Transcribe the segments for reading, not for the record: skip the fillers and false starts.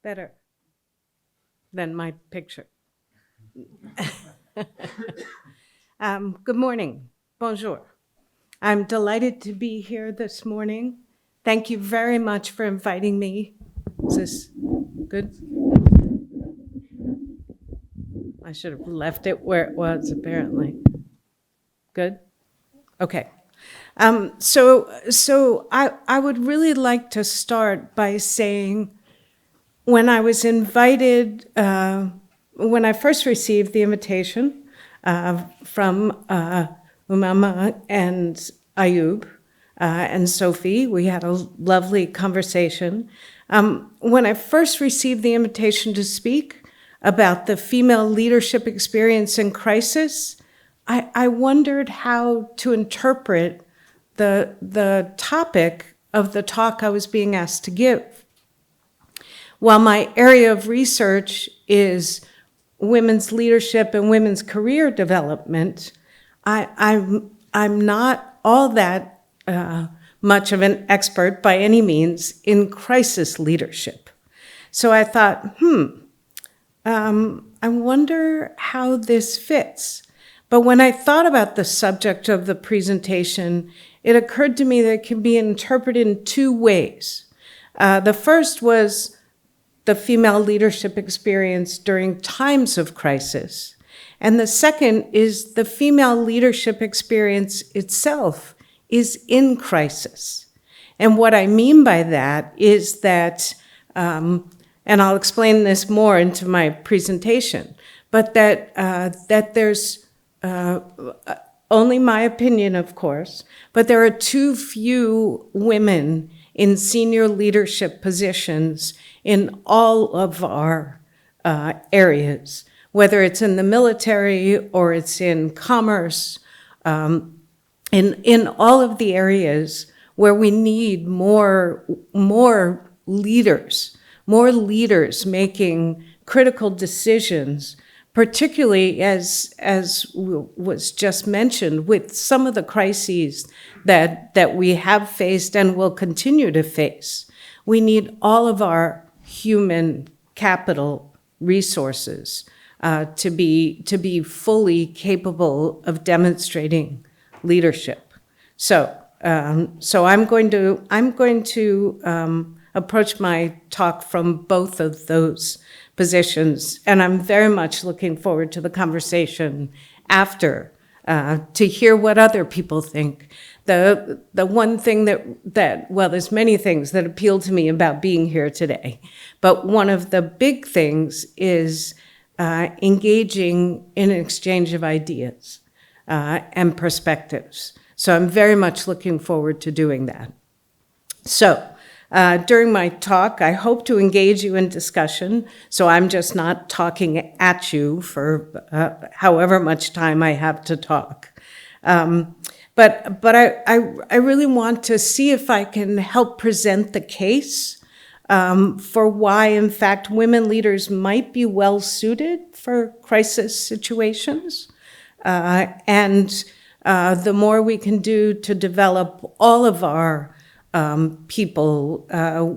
better than my picture. Good morning. Bonjour. I'm delighted to be here this morning. Thank you very much for inviting me. Is this good? I should have left it where it was, apparently. Good? Okay. So I would really like to start by saying when I was invited, when I first received the invitation from Umama and Ayub and Sophie, we had a lovely conversation. When I first received the invitation to speak about the female leadership experience in crisis, I wondered how to interpret the topic of the talk I was being asked to give. While my area of research is women's leadership and women's career development, I'm not all that much of an expert by any means in crisis leadership. So I thought, I wonder how this fits. But when I thought about the subject of the presentation, it occurred to me that it can be interpreted in two ways. The first was the female leadership experience during times of crisis. And the second is the female leadership experience itself is in crisis. And what I mean by that is that, and I'll explain this more into my presentation, but that there's only my opinion, of course, but there are too few women in senior leadership positions in all of our areas, whether it's in the military or it's in commerce, in all of the areas where we need more leaders making critical decisions, particularly as was just mentioned, with some of the crises that we have faced and will continue to face. We need all of our human capital resources to be fully capable of demonstrating leadership. So I'm going to approach my talk from both of those positions, and I'm very much looking forward to the conversation after to hear what other people think. The one thing that well, there's many things that appeal to me about being here today, but one of the big things is engaging in an exchange of ideas and perspectives. So I'm very much looking forward to doing that. So during my talk, I hope to engage you in discussion, so I'm just not talking at you for however much time I have to talk. But I really want to see if I can help present the case for why, in fact, women leaders might be well suited for crisis situations. And the more we can do to develop all of our people,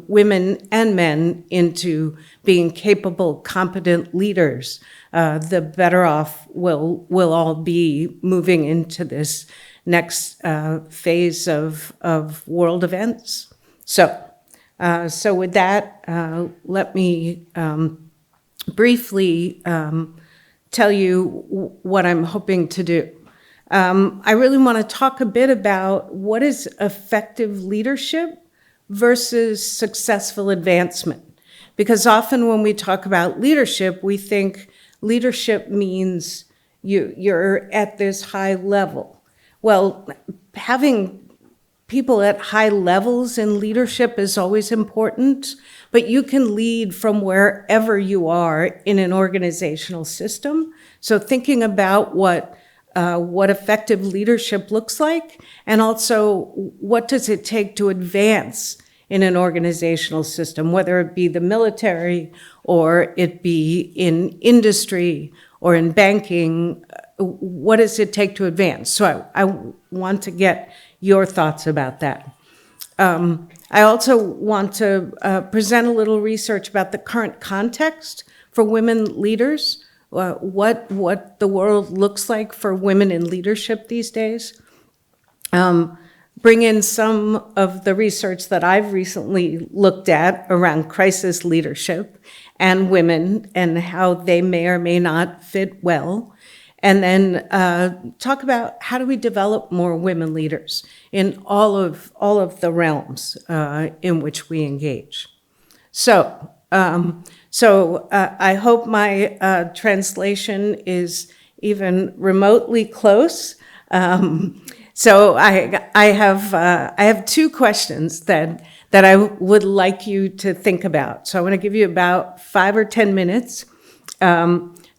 women and men, into being capable, competent leaders, the better off we'll all be moving into this next phase of world events. So with that, let me briefly tell you what I'm hoping to do. I really want to talk a bit about what is effective leadership versus successful advancement. Because often when we talk about leadership, we think leadership means you're at this high level. Well, having people at high levels in leadership is always important, but you can lead from wherever you are in an organizational system. So thinking about what effective leadership looks like, and also what does it take to advance in an organizational system, whether it be the military or it be in industry or in banking, what does it take to advance? So I want to get your thoughts about that. I also want to present a little research about the current context for women leaders, what the world looks like for women in leadership these days. Bring in some of the research that I've recently looked at around crisis leadership and women and how they may or may not fit well. And then talk about how do we develop more women leaders in all of the realms in which we engage. So I hope my translation is even remotely close. So I have two questions that I would like you to think about. So I want to give you about 5 or 10 minutes.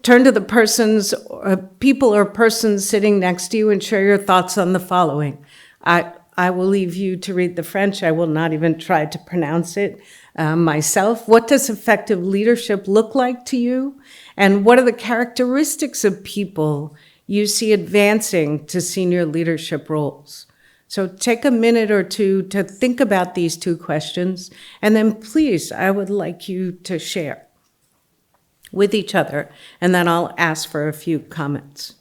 Turn to the people or persons sitting next to you and share your thoughts on the following. I will leave you to read the French. I will not even try to pronounce it myself. What does effective leadership look like to you? And what are the characteristics of people you see advancing to senior leadership roles? So take a minute or two to think about these two questions, and then please, I would like you to share with each other, and then I'll ask for a few comments.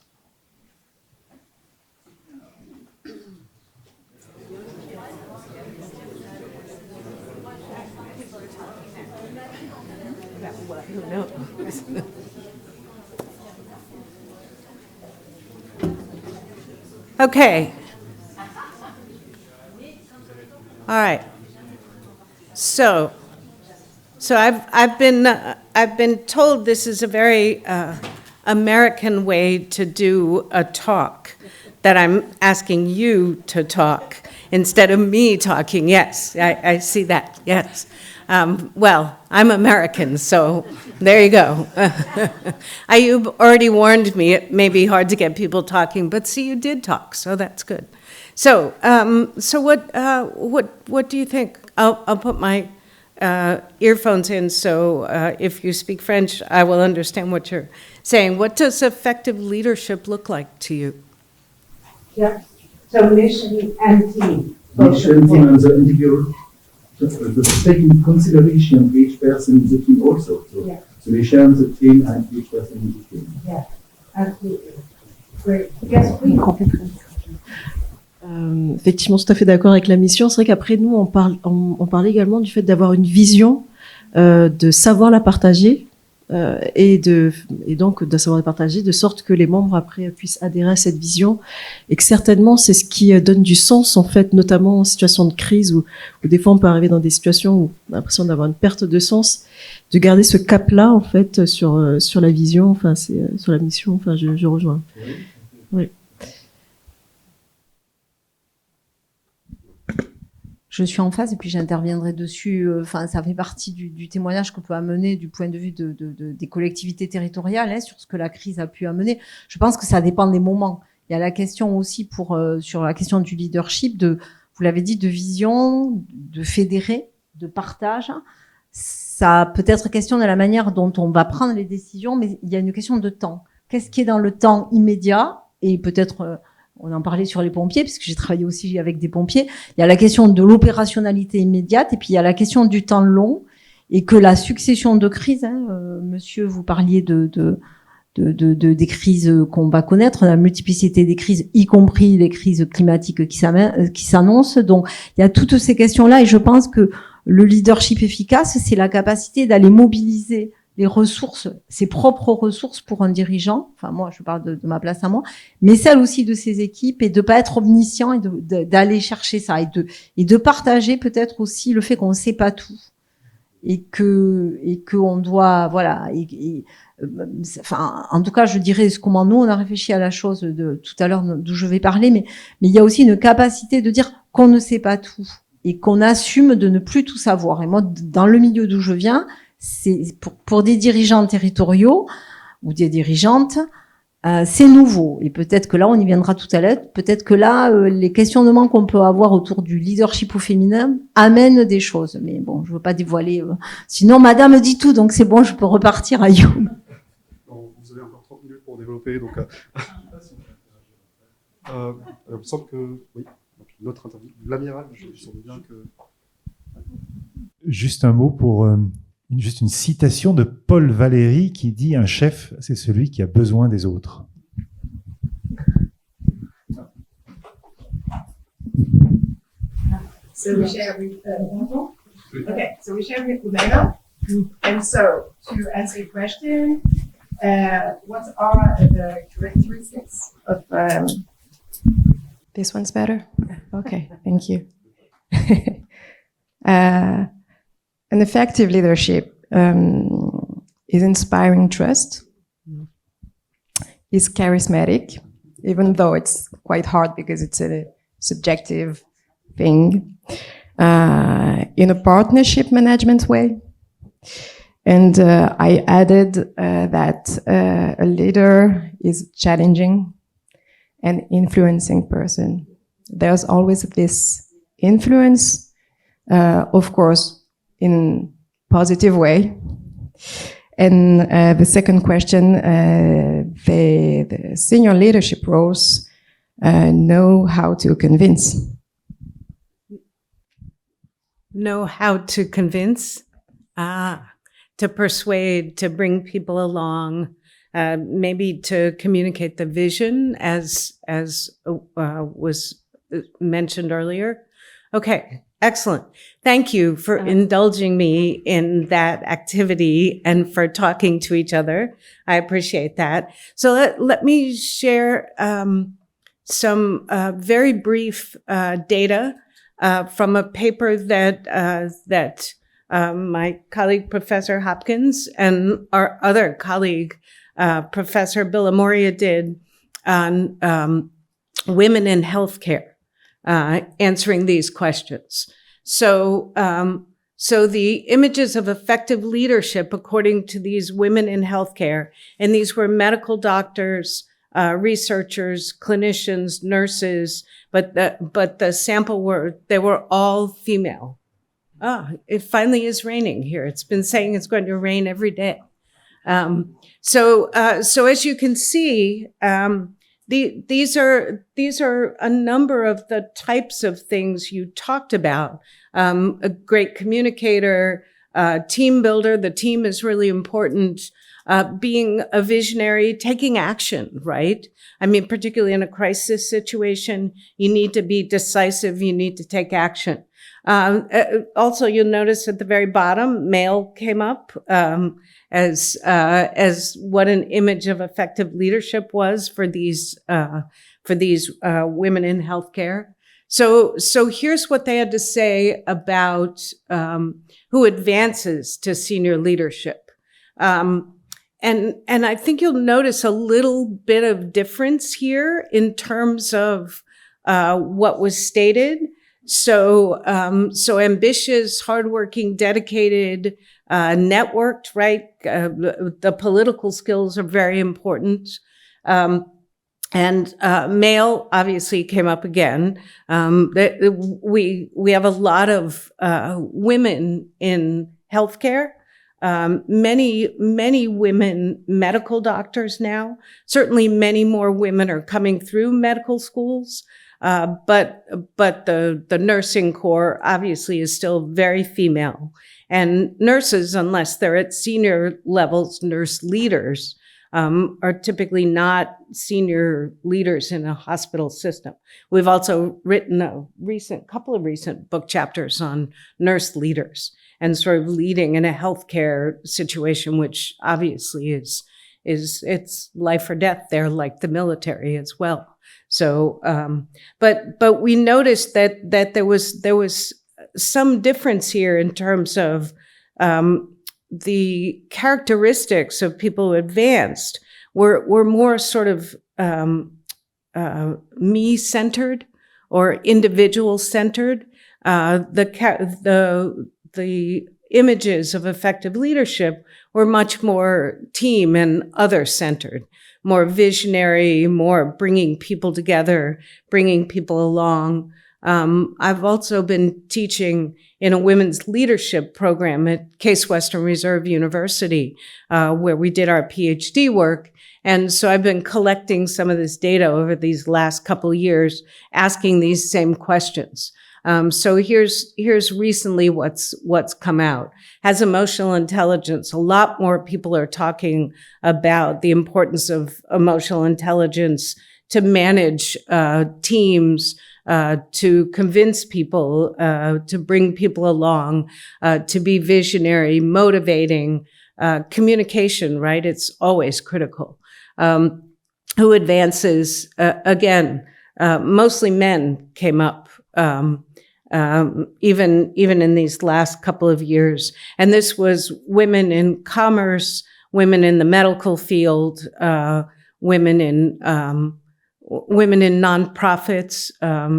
Okay. All right. So I've been told this is a very American way to do a talk, that I'm asking you to talk instead of me talking. Yes, I see that. Yes. Well, I'm American, so there you go. You've already warned me it may be hard to get people talking, but see, you did talk, so that's good. So what do you think? I'll put my earphones in, so if you speak French, I will understand what you're saying. What does effective leadership look like to you? Yeah. So mission and team. Mission, team, and the individual. The taking consideration each person in the team also. So yeah. The mission, the team, and each person in the team. Yeah, absolutely. Great. Yes, please. Effectivement, tout à fait d'accord avec la mission. C'est vrai qu'après nous, on parle également du fait d'avoir une vision, de savoir la partager et donc de savoir la partager de sorte que les membres après puissent adhérer à cette vision et que certainement c'est ce qui donne du sens en fait, notamment en situation de crise où des fois on peut arriver dans des situations où on a l'impression d'avoir une perte de sens, de garder ce cap-là en fait sur la vision, enfin c'est sur la mission. Enfin, je rejoins. Oui. Je suis en phase et puis j'interviendrai dessus. Enfin, ça fait partie du témoignage qu'on peut amener du point de vue des collectivités territoriales sur ce que la crise a pu amener. Je pense que ça dépend des moments. Il y a la question aussi sur la question du leadership, vous l'avez dit, de vision, de fédérer, de partage. Ça peut être question de la manière dont on va prendre les décisions, mais il y a une question de temps. Qu'est-ce qui est dans le temps immédiat et peut-être on en parlait sur les pompiers, puisque j'ai travaillé aussi avec des pompiers. Il y a la question de l'opérationnalité immédiate, et puis il y a la question du temps long, et que la succession de crises, monsieur, vous parliez des crises qu'on va connaître, la multiplicité des crises, y compris les crises climatiques qui s'annoncent. Donc, il y a toutes ces questions-là, et je pense que le leadership efficace, c'est la capacité d'aller mobiliser les ressources, ses propres ressources pour un dirigeant, enfin moi je parle de ma place à moi, mais celle aussi de ses équipes, et de pas être omniscient et d'aller chercher ça et de partager peut-être aussi le fait qu'on ne sait pas tout et que on doit enfin en tout cas je dirais comment nous on a réfléchi à la chose de tout à l'heure d'où je vais parler, mais il y a aussi une capacité de dire qu'on ne sait pas tout et qu'on assume de ne plus tout savoir. Et moi dans le milieu d'où je viens, c'est pour des dirigeants territoriaux ou des dirigeantes, c'est nouveau. Et peut-être que là, on y viendra tout à l'heure, peut-être que là, les questionnements qu'on peut avoir autour du leadership au féminin amènent des choses. Mais bon, je veux pas dévoiler. Sinon, madame dit tout, donc c'est bon, je peux repartir à Youm. Vous avez encore 30 minutes pour développer, donc... il me semble que... Oui. notre interview. L'amiral, je sens bien que... Juste un mot pour juste une citation de Paul Valéry qui dit un chef, c'est celui qui a besoin des autres. So we share with okay, so we share with Umena. And so to answer your question, what are the characteristics of This one's better? Okay, thank you. An effective leadership is inspiring trust, is charismatic, even though it's quite hard because it's a subjective thing, in a partnership management way. And I added that a leader is challenging and influencing person. There's always this influence, of course, in positive way. And the second question, the senior leadership roles know how to convince. Know how to convince, to persuade, to bring people along, maybe to communicate the vision as was mentioned earlier. Okay, excellent. Thank you for indulging me in that activity and for talking to each other. I appreciate that. So let me share some very brief data from a paper that my colleague, Professor Hopkins, and our other colleague, Professor Billamoria, did on women in healthcare, answering these questions. So the images of effective leadership, according to these women in healthcare, and these were medical doctors, researchers, clinicians, nurses, but the sample they were all female. It finally is raining here. It's been saying it's going to rain every day. So as you can see, these are a number of the types of things you talked about. A great communicator, team builder. The team is really important. Being a visionary, taking action, right? I mean, particularly in a crisis situation, you need to be decisive. You need to take action. Also, you'll notice at the very bottom, male came up as what an image of effective leadership was for these women in healthcare. So here's what they had to say about who advances to senior leadership. And I think you'll notice a little bit of difference here in terms of what was stated. So ambitious, hardworking, dedicated, networked, right? The political skills are very important. And male obviously came up again. We have a lot of women in healthcare. Many women medical doctors now. Certainly many more women are coming through medical schools. But the nursing corps obviously is still very female. And nurses, unless they're at senior levels, nurse leaders, are typically not senior leaders in a hospital system. We've also written a couple of recent book chapters on nurse leaders and sort of leading in a healthcare situation, which obviously is it's life or death there, like the military as well. So, but we noticed that there was some difference here in terms of the characteristics of people who advanced were more sort of me-centered or individual-centered. The images of effective leadership were much more team and other-centered, more visionary, more bringing people together, bringing people along. I've also been teaching in a women's leadership program at Case Western Reserve University, where we did our PhD work. And so I've been collecting some of this data over these last couple of years, asking these same questions. So here's recently what's come out. Has emotional intelligence, a lot more people are talking about the importance of emotional intelligence to manage teams, to convince people, to bring people along, to be visionary, motivating, communication, right? It's always critical. Who advances, again, mostly men came up, even in these last couple of years. And this was women in commerce, women in the medical field, women in nonprofits,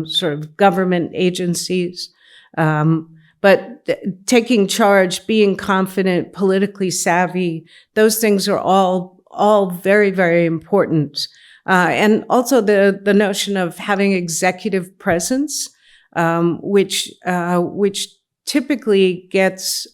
sort of government agencies. But taking charge, being confident, politically savvy, those things are all very, very important. And also the notion of having executive presence, which typically gets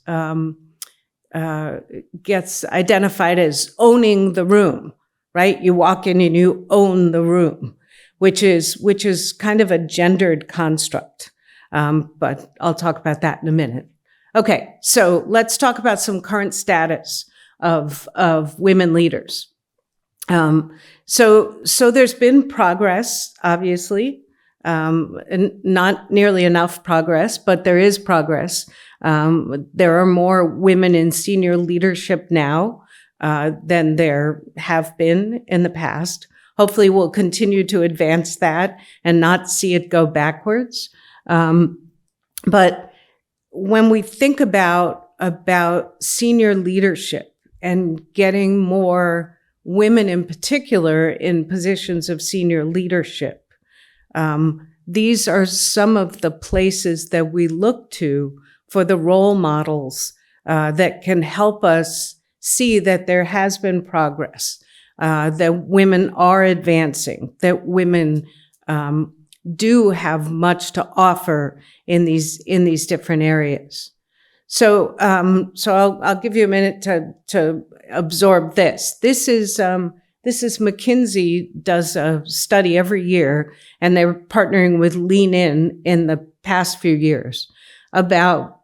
identified as owning the room, right? You walk in and you own the room, which is kind of a gendered construct. But I'll talk about that in a minute. Okay, so let's talk about some current status of women leaders. So there's been progress, obviously, and not nearly enough progress, but there is progress. There are more women in senior leadership now than there have been in the past. Hopefully we'll continue to advance that and not see it go backwards. But when we think about senior leadership and getting more women in particular in positions of senior leadership, these are some of the places that we look to for the role models that can help us see that there has been progress, that women are advancing, that women do have much to offer in these different areas. So I'll give you a minute to absorb this. This is McKinsey does a study every year, and they're partnering with Lean in the past few years about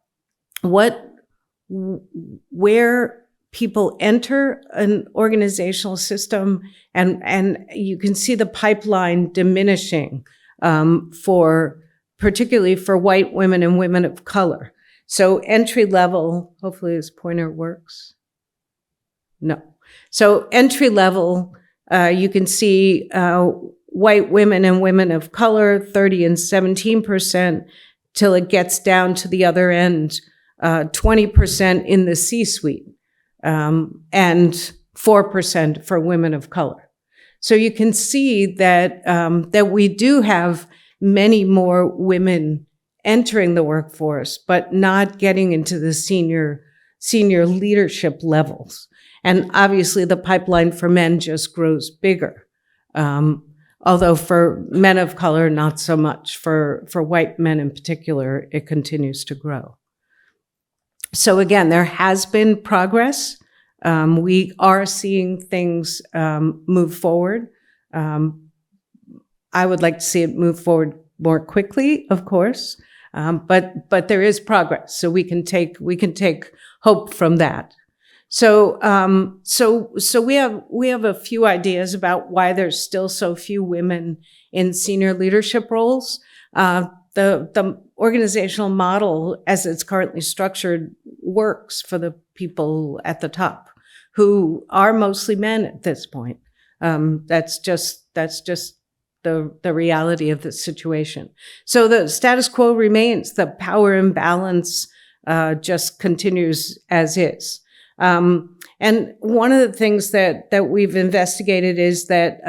where people enter an organizational system, and you can see the pipeline diminishing particularly for white women and women of color. So entry level, hopefully this pointer works. No. So entry level, you can see white women and women of color, 30 and 17%, till it gets down to the other end, 20% in the C-suite, and 4% for women of color. So you can see that that we do have many more women entering the workforce, but not getting into the senior leadership levels. And obviously the pipeline for men just grows bigger. Although for men of color, not so much. For white men in particular, it continues to grow. So again, there has been progress. We are seeing things move forward. I would like to see it move forward more quickly, of course, but there is progress. So we can take hope from that. So we have a few ideas about why there's still so few women in senior leadership roles. The organizational model, as it's currently structured, works for the people at the top, who are mostly men at this point. That's just the reality of the situation. So the status quo remains. The power imbalance just continues as is. And one of the things that we've investigated is that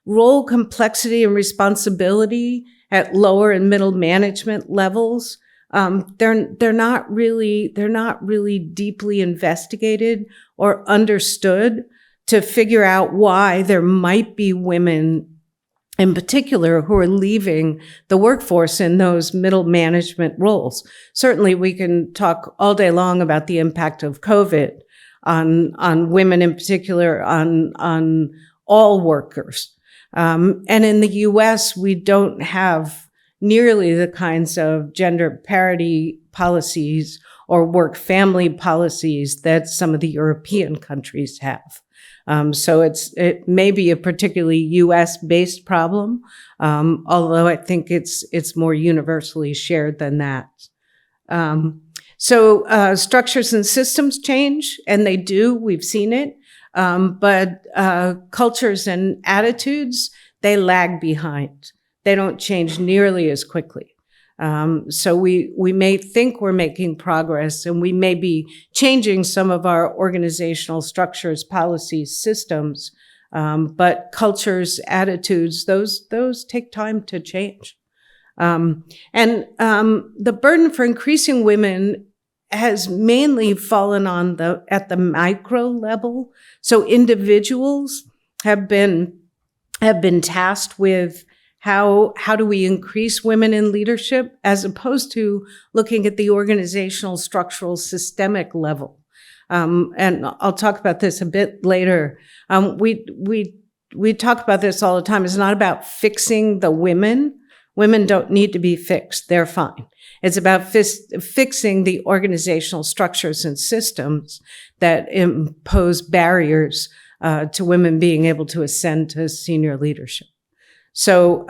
role complexity and responsibility at lower and middle management levels, they're not really deeply investigated or understood to figure out why there might be women in particular who are leaving the workforce in those middle management roles. Certainly we can talk all day long about the impact of COVID on women in particular, on all workers. And in the US, we don't have nearly the kinds of gender parity policies or work-family policies that some of the European countries have. So it may be a particularly US-based problem, although I think it's more universally shared than that. So structures and systems change, and they do, we've seen it, but cultures and attitudes, they lag behind. They don't change nearly as quickly. So we may think we're making progress, and we may be changing some of our organizational structures, policies, systems, but cultures, attitudes, those take time to change. And the burden for increasing women has mainly fallen at the micro level. So individuals have been tasked with how do we increase women in leadership, as opposed to looking at the organizational, structural, systemic level. And I'll talk about this a bit later. We talk about this all the time. It's not about fixing the women. Women don't need to be fixed. They're fine. It's about fixing the organizational structures and systems that impose barriers to women being able to ascend to senior leadership. So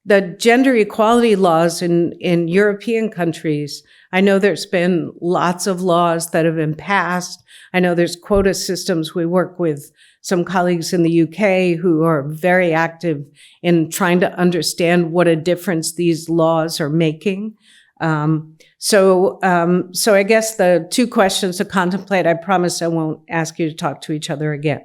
the gender equality laws in European countries, I know there's been lots of laws that have been passed. I know there's quota systems. We work with some colleagues in the UK who are very active in trying to understand what a difference these laws are making. So I guess the two questions to contemplate, I promise I won't ask you to talk to each other again.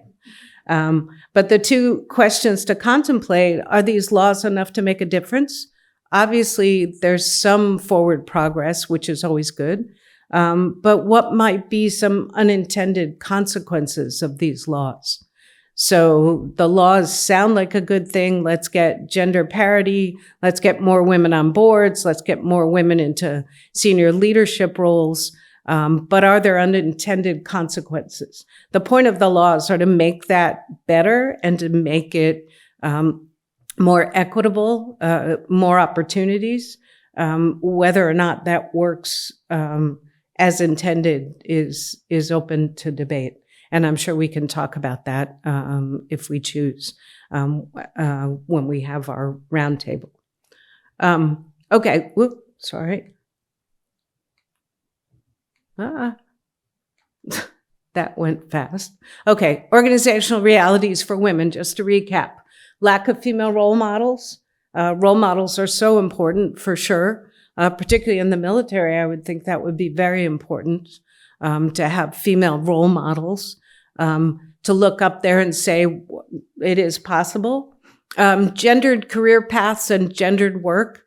But the two questions to contemplate, are these laws enough to make a difference? Obviously, there's some forward progress, which is always good. But what might be some unintended consequences of these laws? So the laws sound like a good thing. Let's get gender parity. Let's get more women on boards. Let's get more women into senior leadership roles. But are there unintended consequences? The point of the laws are to make that better and to make it more equitable, more opportunities. Whether or not that works as intended is open to debate. And I'm sure we can talk about that if we choose when we have our roundtable. Okay, whoop, sorry. That went fast. Okay, organizational realities for women, just to recap. Lack of female role models. Role models are so important for sure, particularly in the military. I would think that would be very important to have female role models, to look up there and say it is possible. Gendered career paths and gendered work.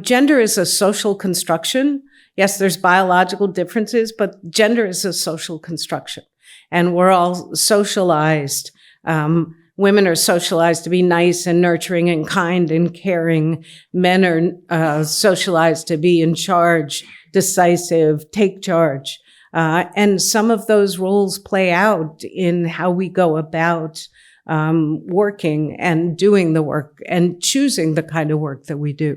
Gender is a social construction. Yes, there's biological differences, but gender is a social construction. And we're all socialized. Women are socialized to be nice and nurturing and kind and caring. Men are socialized to be in charge, decisive, take charge. And some of those roles play out in how we go about working and doing the work and choosing the kind of work that we do.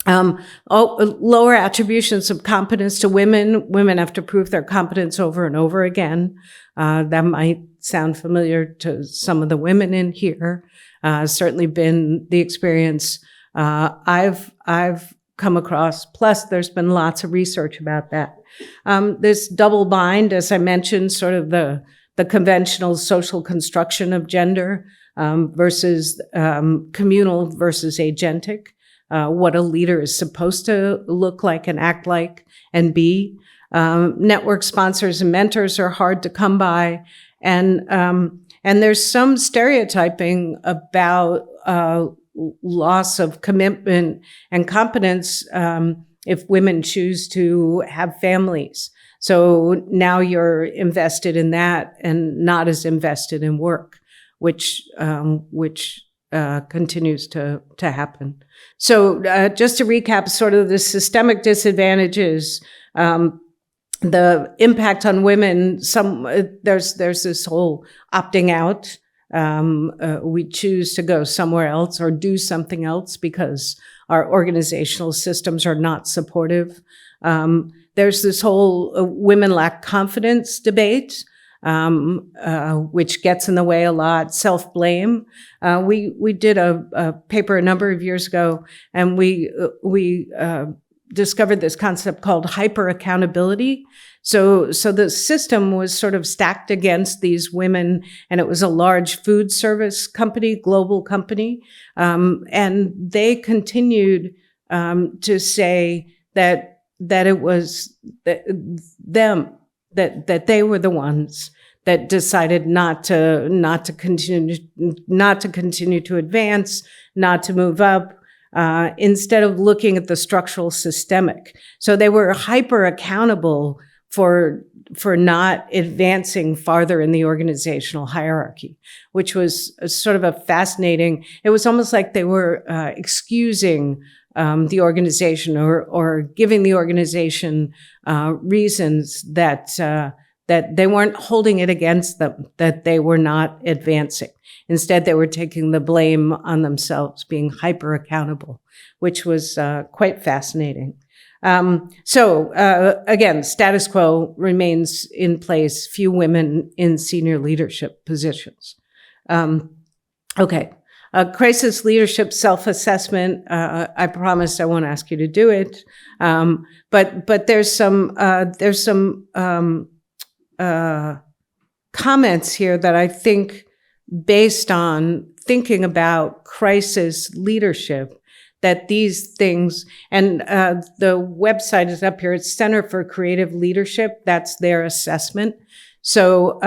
Lower attributions of competence to women. Women have to prove their competence over and over again. That might sound familiar to some of the women in here. Certainly been the experience I've come across. Plus, there's been lots of research about that. This double bind, as I mentioned, sort of the conventional social construction of gender versus communal versus agentic. What a leader is supposed to look like and act like and be. Network sponsors and mentors are hard to come by. And there's some stereotyping about loss of commitment and competence if women choose to have families. So now you're invested in that and not as invested in work. which continues to happen. So just to recap sort of the systemic disadvantages, the impact on women, there's this whole opting out. We choose to go somewhere else or do something else because our organizational systems are not supportive. There's this whole women lack confidence debate, which gets in the way a lot, self-blame. We did a paper a number of years ago, and we discovered this concept called hyper-accountability. So the system was sort of stacked against these women, and it was a large food service company, global company, and they continued to say that it was them, that they were the ones that decided not to continue to advance, not to move up, instead of looking at the structural systemic. So they were hyper accountable for not advancing farther in the organizational hierarchy, which was sort of a fascinating, it was almost like they were excusing the organization or giving the organization reasons that they weren't holding it against them, that they were not advancing. Instead, they were taking the blame on themselves, being hyper accountable, which was quite fascinating. Again, status quo remains in place, few women in senior leadership positions. Crisis leadership self-assessment. I promised I won't ask you to do it. But there's some comments here that I think, based on thinking about crisis leadership, that these things, and the website is up here, it's Center for Creative Leadership, that's their assessment. So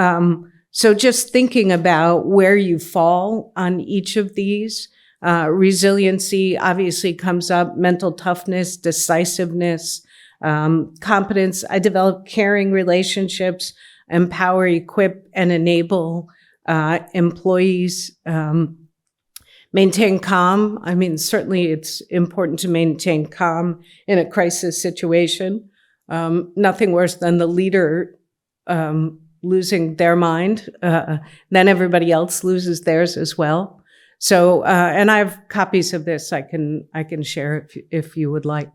just thinking about where you fall on each of these, resiliency obviously comes up, mental toughness, decisiveness, competence. I develop caring relationships, empower, equip, and enable employees, maintain calm. I mean, certainly it's important to maintain calm in a crisis situation. Nothing worse than the leader losing their mind. Then everybody else loses theirs as well. So, and I have copies of this I can share if you would like.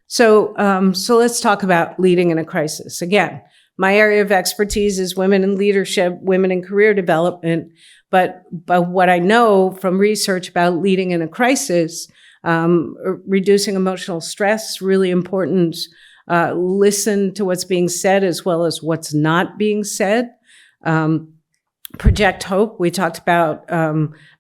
So let's talk about leading in a crisis. Again, my area of expertise is women in leadership, women in career development. But what I know from research about leading in a crisis, reducing emotional stress, really important. Listen to what's being said as well as what's not being said. Project hope. We talked about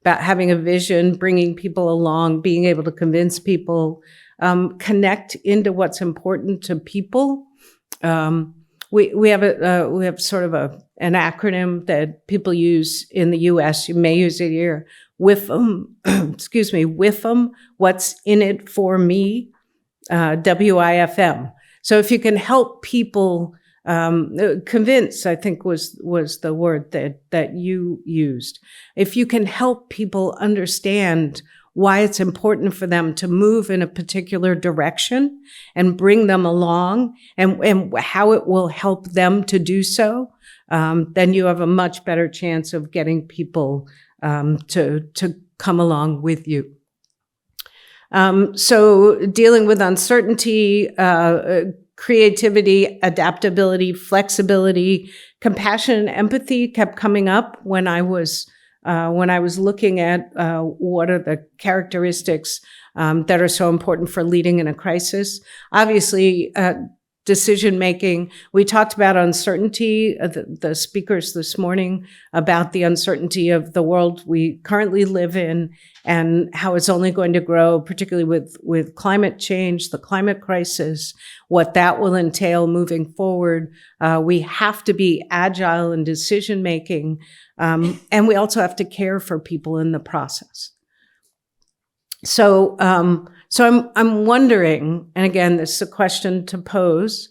having a vision, bringing people along, being able to convince people, connect into what's important to people. We have sort of an acronym that people use in the U.S. You may use it here. WIFM, excuse me, WIFM. What's in it for me? WIFM. So if you can help people convince, I think was the word that you used. If you can help people understand why it's important for them to move in a particular direction and bring them along, and how it will help them to do so, then you have a much better chance of getting people to come along with you. So dealing with uncertainty, creativity, adaptability, flexibility, compassion, and empathy kept coming up when I was looking at what are the characteristics that are so important for leading in a crisis. Obviously, decision-making. We talked about uncertainty, the speakers this morning, about the uncertainty of the world we currently live in and how it's only going to grow, particularly with climate change, the climate crisis, what that will entail moving forward. We have to be agile in decision-making, and we also have to care for people in the process. So I'm wondering, and again, this is a question to pose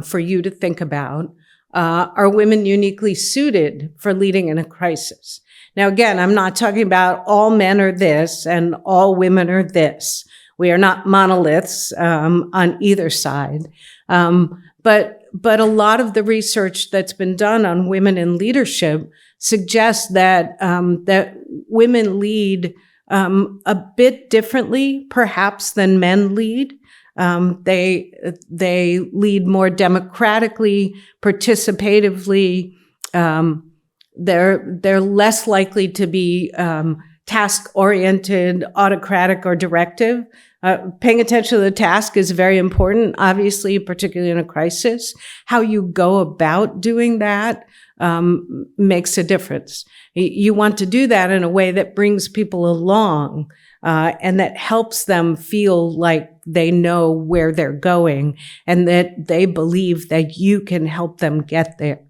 for you to think about, are women uniquely suited for leading in a crisis? Now, again, I'm not talking about all men are this and all women are this. We are not monoliths on either side. But a lot of the research that's been done on women in leadership suggests that that women lead a bit differently, perhaps, than men lead. They lead more democratically, participatively. They're less likely to be task-oriented, autocratic, or directive. Paying attention to the task is very important, obviously, particularly in a crisis. How you go about doing that makes a difference. You want to do that in a way that brings people along and that helps them feel like they know where they're going and that they believe that you can help them get there.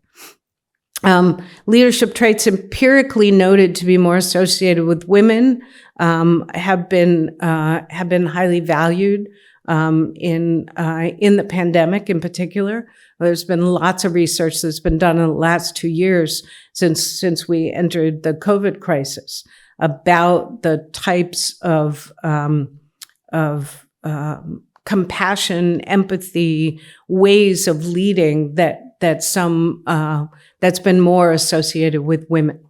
Leadership traits empirically noted to be more associated with women have been highly valued in the pandemic in particular. There's been lots of research that's been done in the last 2 years since we entered the COVID crisis about the types of compassion, empathy, ways of leading that's been more associated with women.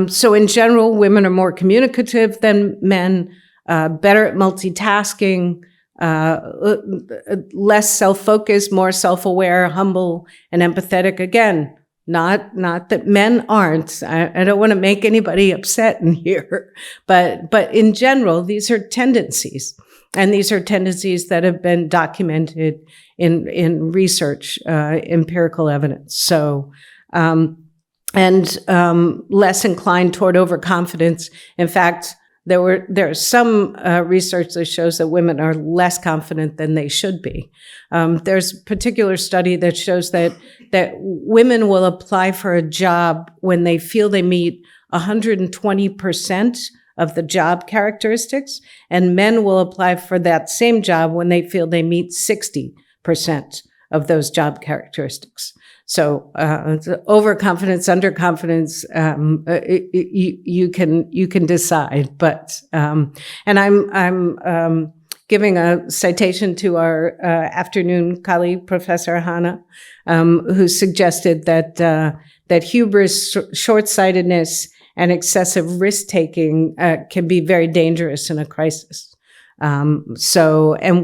So in general, women are more communicative than men, better at multitasking, less self-focused, more self-aware, humble, and empathetic. Again, not that men aren't. I don't want to make anybody upset in here, but in general, these are tendencies. And these are tendencies that have been documented in research, empirical evidence. So, less inclined toward overconfidence. In fact, there's some research that shows that women are less confident than they should be. There's a particular study that shows that women will apply for a job when they feel they meet 120% of the job characteristics, and men will apply for that same job when they feel they meet 60% of those job characteristics. So overconfidence, underconfidence, you can decide. But and I'm giving a citation to our afternoon colleague, Professor Hannah, who suggested that hubris, short-sightedness, and excessive risk-taking can be very dangerous in a crisis. And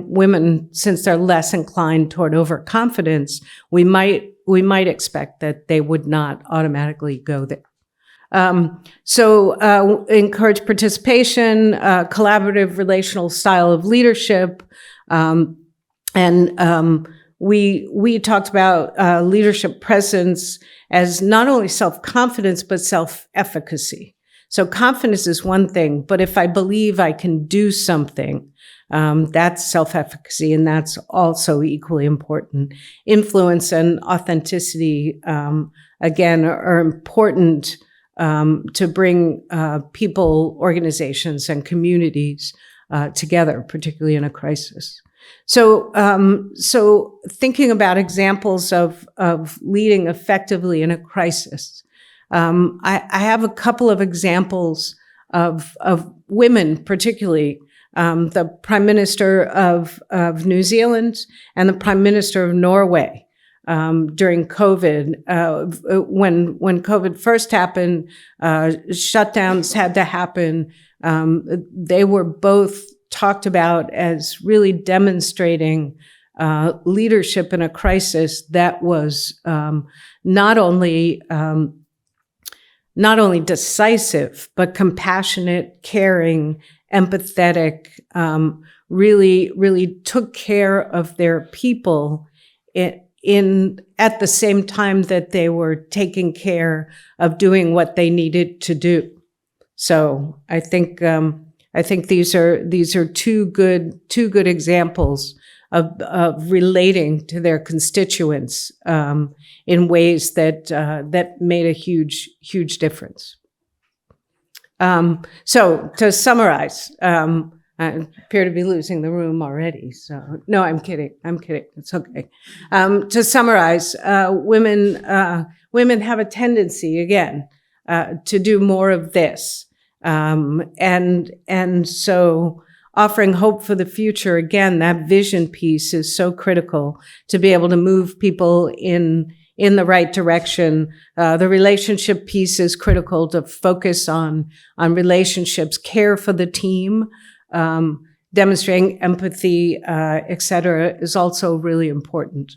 women, since they're less inclined toward overconfidence, we might expect that they would not automatically go there. Encourage participation, collaborative relational style of leadership, we talked about leadership presence as not only self-confidence, but self-efficacy. So confidence is one thing, but if I believe I can do something, that's self-efficacy, and that's also equally important. Influence and authenticity, again, are important to bring people, organizations, and communities together, particularly in a crisis. So thinking about examples of leading effectively in a crisis, I have a couple of examples of women, particularly the Prime Minister of New Zealand and the Prime Minister of Norway during COVID. When COVID first happened, shutdowns had to happen. They were both talked about as really demonstrating leadership in a crisis that was not only decisive, but compassionate, caring, empathetic, really took care of their people at the same time that they were taking care of doing what they needed to do. So I think these are two good examples of relating to their constituents in ways that made a huge difference. So to summarize, I appear to be losing the room already. So no, I'm kidding. It's okay. To summarize, women have a tendency, again, to do more of this. And so offering hope for the future, again, that vision piece is so critical to be able to move people in the right direction. The relationship piece is critical to focus on relationships, care for the team, demonstrating empathy, et cetera, is also really important.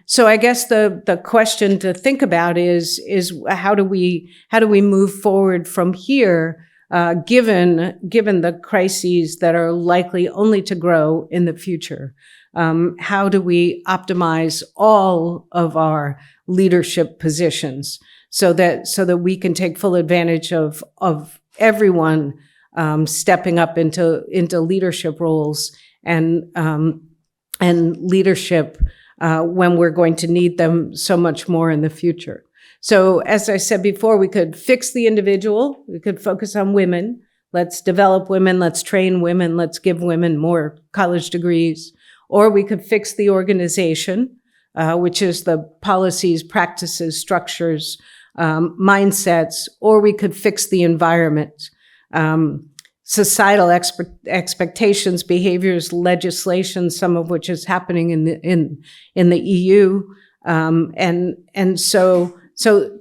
So I guess the question to think about is how do we move forward from here, given the crises that are likely only to grow in the future? How do we optimize all of our leadership positions so that we can take full advantage of everyone stepping up into leadership roles and leadership when we're going to need them so much more in the future. So as I said before, we could fix the individual. We could focus on women. Let's develop women. Let's train women. Let's give women more college degrees. Or we could fix the organization, which is the policies, practices, structures, mindsets. Or we could fix the environment, societal expectations, behaviors, legislation, some of which is happening in the EU. And so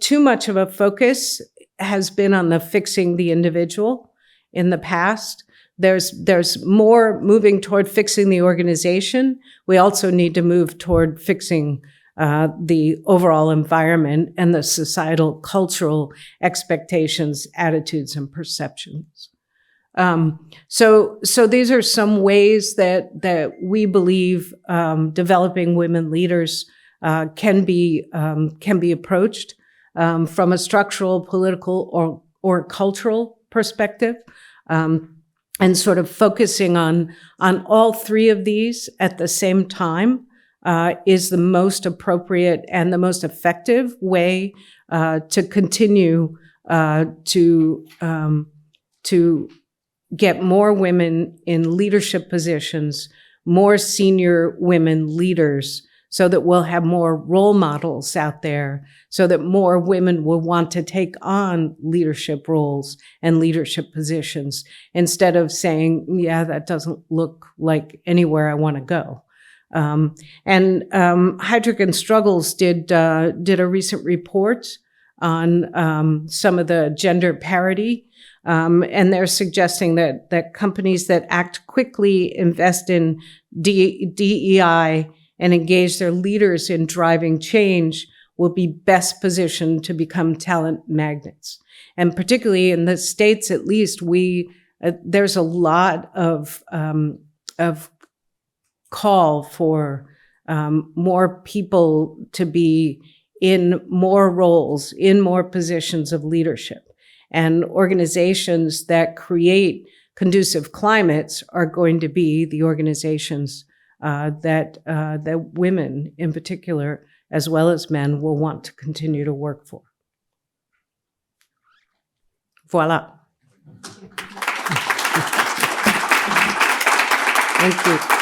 too much of a focus has been on the fixing the individual in the past. There's more moving toward fixing the organization. We also need to move toward fixing the overall environment and the societal, cultural expectations, attitudes, and perceptions. So these are some ways that we believe developing women leaders can be approached from a structural, political, or cultural perspective, and sort of focusing on all three of these at the same time is the most appropriate and the most effective way to continue to get more women in leadership positions, more senior women leaders, so that we'll have more role models out there, so that more women will want to take on leadership roles and leadership positions, instead of saying, yeah, that doesn't look like anywhere I want to go. And Heidrick and Struggles did a recent report on some of the gender parity. And they're suggesting that companies that act quickly, invest in DEI, and engage their leaders in driving change will be best positioned to become talent magnets. And particularly in the States, at least, there's a lot of call for more people to be in more roles, in more positions of leadership. And organizations that create conducive climates are going to be the organizations that women in particular, as well as men, will want to continue to work for. Voilà. Thank you.